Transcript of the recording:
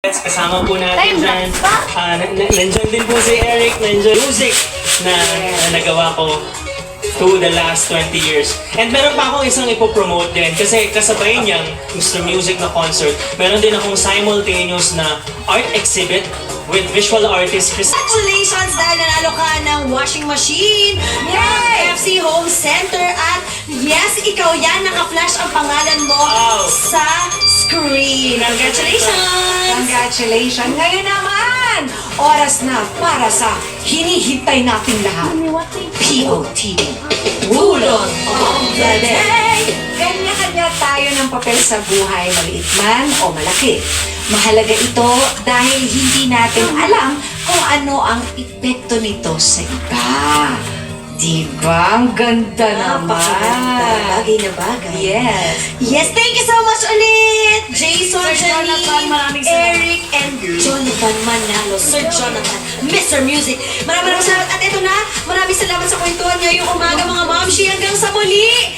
Kasama po natin dyan. Nandyan din po si Eric, nandyan music na nagawa ko to the last 20 years. And meron pa akong isang ipopromote din kasi kasabay niyang Mr. Music na concert, meron din akong simultaneous na art exhibit with visual artist Chris. Congratulations dahil nanalo ka ng washing machine from FC Home Center at yes, ikaw yan, naka-flash ang pangalan mo sa screen. Congratulations! Congratulations! Ngayon naman, oras na para sa hinihintay nating lahat. POTV. Wulon of the Day! Kanya-kanya tayo ng papel sa buhay, maliit man o malaki. Mahalaga ito dahil hindi natin alam kung ano ang epekto nito sa iba. Diba? Ang ganda naman. Bagay na bagay. Yes. Yes, thank you so much ulit! Jason, Sir Jonathan, Janine, maraming salamat. Eric, and Jonathan Manalo. Sir Jonathan, Mr. Music. Maraming salamat. At ito na, maraming salamat sa kwentuhan ngayong umaga mga mamshi. Hanggang sa muli!